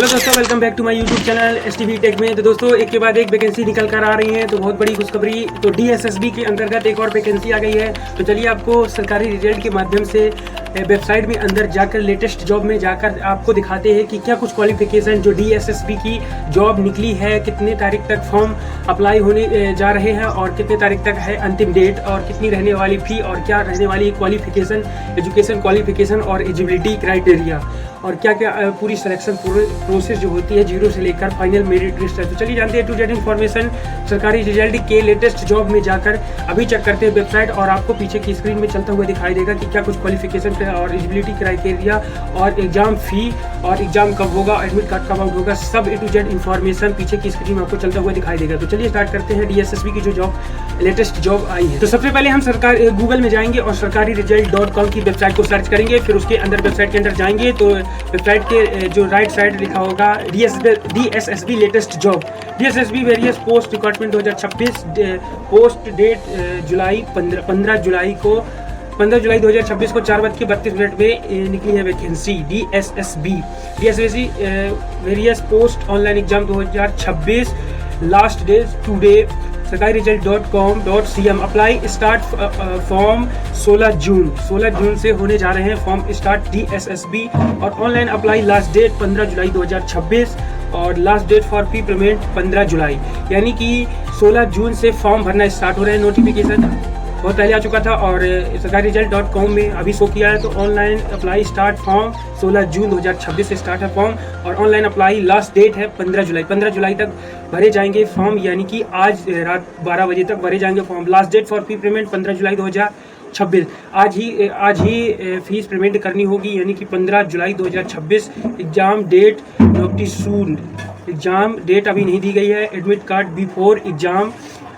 Hello दोस्तों, welcome back to my YouTube channel STV tech में। तो दोस्तों, एक के बाद एक वैकेंसी निकल कर आ रही है, तो बहुत बड़ी खुशखबरी। तो DSSB के अंतर्गत एक और वैकेंसी आ गई है। तो चलिए आपको सरकारी रिजल्ट के माध्यम से वेबसाइट में अंदर जाकर लेटेस्ट जॉब में जाकर आपको दिखाते हैं कि क्या कुछ क्वालिफिकेशन जो DSSB की जॉब निकली है, कितने तारीख तक फॉर्म अप्लाई होने जा रहे हैं और कितने तारीख तक है अंतिम डेट, और कितनी रहने वाली फ़ी और क्या रहने वाली क्वालिफिकेशन, एजुकेशन क्वालिफिकेशन और एलिजिबिलिटी क्राइटेरिया, और क्या क्या पूरी सिलेक्शन प्रोसेस जो होती है जीरो से लेकर फाइनल मेरिट लिस्ट है। तो चलिए जानते हैं टू जेड इन्फॉर्मेशन सरकारी रिजल्ट के लेटेस्ट जॉब में जाकर अभी चेक करते हैं वेबसाइट, और आपको पीछे की स्क्रीन में चलता हुआ दिखाई देगा कि क्या कुछ क्वालिफिकेशन और एलिजिबिलिटी क्राइटेरिया और एग्जाम फी और एग्जाम कब होगा, एडमिट कार्ड कब आउट होगा, सब ए टू जेड इन्फॉर्मेशन पीछे की स्क्रीन में आपको चलता हुआ दिखाई देगा। तो चलिए स्टार्ट करते हैं DSSB की जो जॉब लेटेस्ट जॉब आई है। तो सबसे पहले हम गूगल में जाएंगे और सरकारी रिजल्ट.com की वेबसाइट को सर्च करेंगे। फिर उसके अंदर वेबसाइट के अंदर जाएंगे तो वेबसाइट के जो राइट साइड लिखा होगा DSSB latest job, DSSB various post recruitment 2026, post date जुलाई 15 जुलाई 2026 को 4:32 में निकली है vacancy. DSSB various post online exam 2026, last date today, सरकारी रिजल्ट.com.cm। अप्लाई स्टार्ट फॉर्म 16 जून से होने जा रहे हैं फॉर्म स्टार्ट DSSB, और ऑनलाइन अप्लाई लास्ट डेट 15 जुलाई 2026 और last date for fee payment 15 जुलाई, यानी कि 16 जून से फॉर्म भरना स्टार्ट हो रहे हैं। नोटिफिकेशन बहुत पहले आ चुका था और सरकारी रिजल्ट.com में अभी शो किया है। तो ऑनलाइन अप्लाई स्टार्ट फॉर्म 16 जून 2026 से स्टार्ट है फॉर्म, और ऑनलाइन अप्लाई लास्ट डेट है 15 जुलाई तक भरे जाएंगे फॉर्म, यानी कि आज रात 12 बजे तक भरे जाएंगे form. Last date for fee payment 15 जुलाई 2026, आज ही फीस पेमेंट करनी होगी, यानी कि 15 जुलाई 2026। Exam date notice soon, exam date अभी नहीं दी गई है। एडमिट कार्ड बिफोर एग्जाम,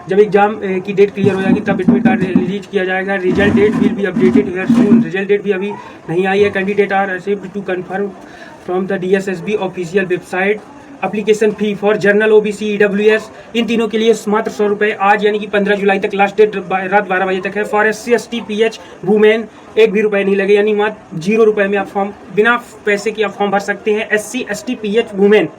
जब एग्जाम की डेट क्लियर हो जाएगी तब एडमिट कार्ड रिलीज किया जाएगा। Result date will be updated here soon, result date भी अभी नहीं आई है। Candidate are received to confirm from the DSSB official website. Application fee for general OBC EWS इन तीनों के लिए मात्र 100 रुपये आज, यानी कि 15 जुलाई तक लास्ट डेट रात 12 बजे तक है। For SC ST PH women 1 भी रुपये नहीं लगे, यानी मात्र 0 रुपये में आप फॉर्म बिना पैसे के आप फॉर्म भर सकते हैं। SC ST PH women.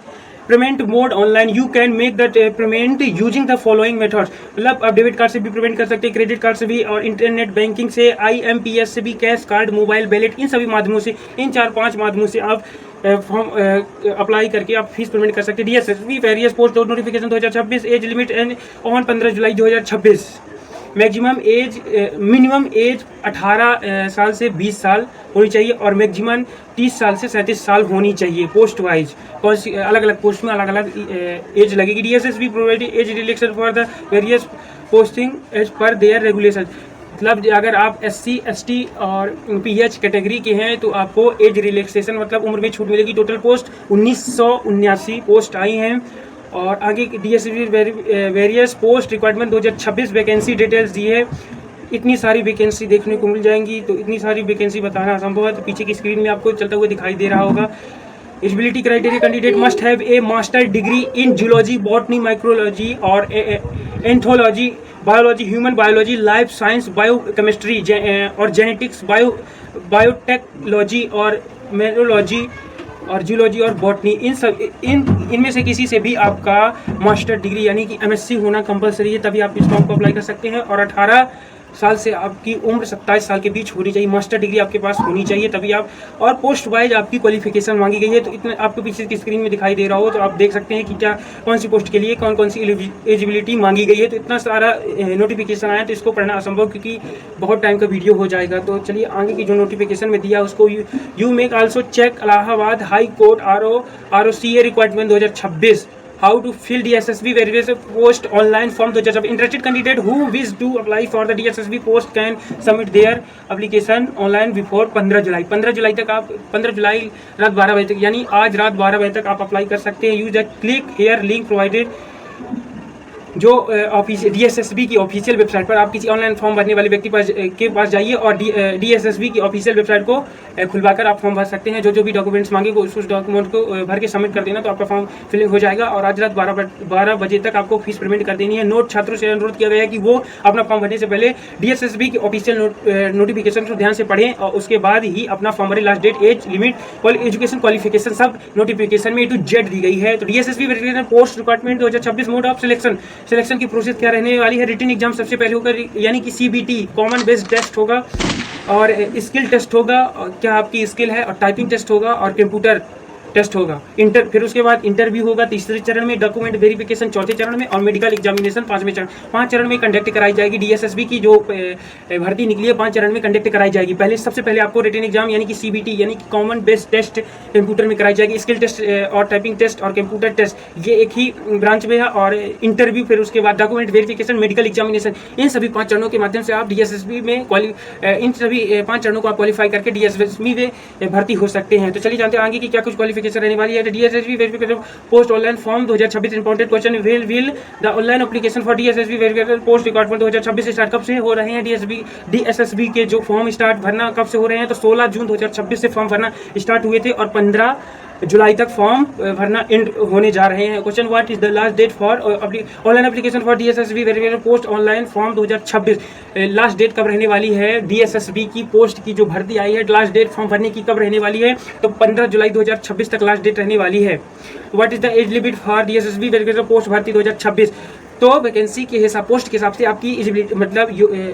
Payment mode online, you can make the payment using the following methods. मतलब आप डेबिट कार्ड से भी पेमेंट कर सकते हैं, क्रेडिट कार्ड से भी, और इंटरनेट बैंकिंग से, IMPS से भी, कैश कार्ड, मोबाइल वैलेट, इन सभी माध्यमों से, इन 4-5 माध्यमों से आप फॉर्म अप्लाई करके आप फीस पेमेंट कर सकते हैं। DSSB various post notification 2026, age limit and on 15 July 2026। Minimum age 18 साल से 20 साल होनी चाहिए और मैक्सिमम 30 साल से 37 साल होनी चाहिए। पोस्ट वाइज कौन सी अलग अलग पोस्ट में अलग अलग एज लगेगी। DSSB provided age relaxation for the various posting age पर देयर रेगुलेशन। मतलब अगर आप SC ST और PH कैटेगरी के हैं तो आपको एज रिलैक्सेशन मतलब उम्र में छूट मिलेगी। टोटल पोस्ट 1979 पोस्ट आई हैं। और आगे DSSB various post requirement 2026 vacancy details दी है। इतनी सारी वैकेंसी देखने को मिल जाएंगी, तो इतनी सारी वैकेंसी बताना असंभव है। तो पीछे की स्क्रीन में आपको चलता हुआ दिखाई दे रहा होगा। Eligibility criteria, candidate must have a master degree in zoology, botany, micrology और anthology, biology, human biology, life science, biochemistry और जेनेटिक्स, बायोटेक्नोलॉजी और मेरोलॉजी और जूलॉजी और बॉटनी, इनमें से किसी से भी आपका मास्टर डिग्री यानी कि MSc होना कंपलसरी है, तभी आप इस फॉर्म को अप्लाई कर सकते हैं। और 18 साल से आपकी उम्र 27 साल के बीच होनी चाहिए। मास्टर डिग्री आपके पास होनी चाहिए तभी आप, और पोस्ट वाइज आपकी क्वालिफिकेशन मांगी गई है। तो इतने आपको पीछे की स्क्रीन में दिखाई दे रहा हो तो आप देख सकते हैं कि क्या कौन सी पोस्ट के लिए कौन कौन सी एलिजिबिलिटी मांगी गई है। तो इतना सारा नोटिफिकेशन आया तो इसको पढ़ना असंभव, क्योंकि बहुत टाइम का वीडियो हो जाएगा। तो चलिए आगे की जो नोटिफिकेशन में दिया उसको you make also check Allahabad high court ROCA requirement 2026, how to fill DSSB various post online form 2026. Interested candidate who wish to apply for the DSSB post can submit their application online before 15 जुलाई। 15 जुलाई तक आप 15 जुलाई रात 12 बजे तक, यानी आज रात 12 बजे तक आप अप्लाई कर सकते हैं। Use the click here link provided जो DSSB की ऑफिशियल वेबसाइट पर आप किसी ऑनलाइन फॉर्म भरने वाले व्यक्ति के पास जाइए और DSSB की ऑफिशियल वेबसाइट को खुलवाकर आप फॉर्म भर सकते हैं। जो भी डॉक्यूमेंट्स मांगे उस डॉक्यूमेंट को भर के सबमिट कर देना, तो आपका फॉर्म फिलिंग हो जाएगा और आज रात 12 बजे तक आपको फीस पेमेंट कर देनी है। नोट छात्रों से अनुरोध किया गया है कि वो अपना फॉर्म भरने से पहले DSSB की ऑफिशियल नोटिफिकेशन को ध्यान से पढ़ें और उसके बाद ही अपना फॉर्म भरें। Last date, age limit, education qualification सब नोटिफिकेशन में A to Z दी गई है। तो DSSB verification post requirement 2026 mode of selection की प्रोसेस क्या रहने वाली है। रिटन एग्जाम सबसे पहले होगा, यानी कि CBT कॉमन बेस्ड टेस्ट होगा और स्किल टेस्ट होगा, क्या आपकी स्किल है, और टाइपिंग टेस्ट होगा और कंप्यूटर टेस्ट होगा। फिर उसके बाद इंटरव्यू होगा तीसरे चरण में, डॉक्यूमेंट वेरिफिकेशन चौथे चरण में और मेडिकल एग्जामिनेशन पांचवें चरण। 5 चरण में कंडक्ट कराई जाएगी। DSSB की जो भर्ती निकली है 5 चरण में कंडक्ट कराई जाएगी। सबसे पहले आपको रिटन एग्जाम यानी कि CBT यानी कि कॉमन बेस्ड टेस्ट कंप्यूटर में कराई जाएगी। स्किल टेस्ट और टाइपिंग टेस्ट और कंप्यूटर टेस्ट ये एक ही ब्रांच में है, और इंटरव्यू, फिर उसके बाद डॉक्यूमेंट वेरिफिकेशन, मेडिकल एग्जामिनेशन, इन सभी 5 चरणों के माध्यम से आप DSSB में इन सभी 5 चरणों को आप क्वालिफाई करके DSSB में भर्ती हो सकते हैं। तो चलिए जानते हैं आगे की क्या कुछ क्वालिफिकेशन रहने वाली है। DSSB verification post online form 2026 important question, will the online application for DSSB verification post requirement 2026 start कब से हो रहे हैं। DSSB के जो फॉर्म स्टार्ट भरना कब से हो रहे हैं, तो 16 जून 2026 से फॉर्म भरना स्टार्ट हुए थे और 15 जुलाई तक फॉर्म भरना एंड होने जा रहे हैं। Question, what is the last date for online application for DSSB verification post online form 2026। Last date कब रहने वाली है DSSB की पोस्ट की जो भर्ती आई है, लास्ट डेट फॉर्म भरने की कब रहने वाली है, तो 15 जुलाई 2026 तक लास्ट डेट रहने वाली है। What is the age limit for DSSB verification post भर्ती 2026। तो वैकेंसी के हिसाब, पोस्ट के हिसाब से आपकी एजिबिलिटी मतलब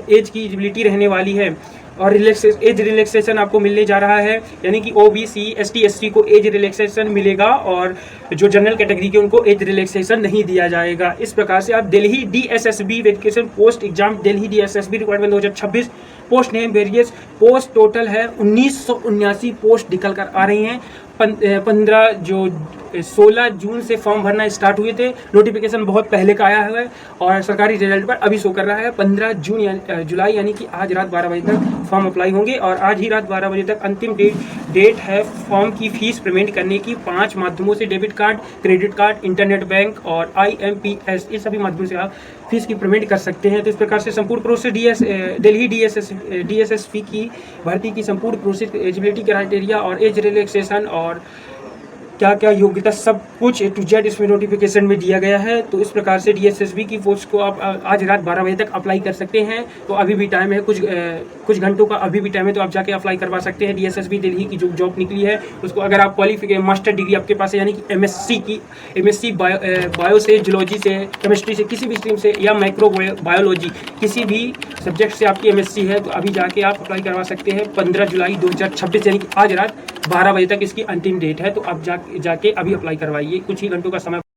एज की एजिबिलिटी रहने वाली है और एज रिलैक्सेशन आपको मिलने जा रहा है, यानी कि OBC ST SC को एज रिलैक्सेशन मिलेगा और जो जनरल कैटेगरी के उनको एज रिलैक्सेशन नहीं दिया जाएगा। इस प्रकार से आप Delhi DSSB verification post exam, Delhi DSSB requirement 2026 post name various post total है 1979 पोस्ट निकल कर आ रही हैं। 16 जून से फॉर्म भरना स्टार्ट हुए थे। नोटिफिकेशन बहुत पहले का आया है और सरकारी रिजल्ट पर अभी शो कर रहा है 15 जुलाई, यानी कि आज रात 12 बजे तक फॉर्म अप्लाई होंगे और आज ही रात 12 बजे तक अंतिम डेट है फॉर्म की फीस पेमेंट करने की। 5 माध्यमों से, debit card, credit card, internet bank और IMPS, इस सभी माध्यमों से आप फीस की पेमेंट कर सकते हैं। तो इस प्रकार से संपूर्ण प्रोसेस दिल्ली DSSB की भर्ती की संपूर्ण प्रोसेस, एजिबिलिटी क्राइटेरिया और एज रिलैक्सेशन और क्या क्या योग्यता, सब कुछ A to Z इसमें नोटिफिकेशन में दिया गया है। तो इस प्रकार से DSSB की पोस्ट को आप आज रात 12 बजे तक अप्लाई कर सकते हैं। तो अभी भी टाइम है, कुछ घंटों का अभी भी टाइम है, तो आप जाके अप्लाई करवा सकते हैं। DSSB दिल्ली की जो जॉब निकली है उसको, अगर आप क्वालिफिकेशन मास्टर डिग्री आपके पास है, यानी कि MSc बायो से, जूलॉजी से, केमिस्ट्री से, किसी भी स्ट्रीम से, या माइक्रो बायोलॉजी किसी भी सब्जेक्ट से आपकी MSc है, तो अभी जाके आप अप्लाई करवा सकते हैं। 15 जुलाई 2026 यानी कि आज रात 12 बजे तक इसकी अंतिम डेट है। तो आप जाके अभी अप्लाई करवाइए, कुछ ही घंटों का समय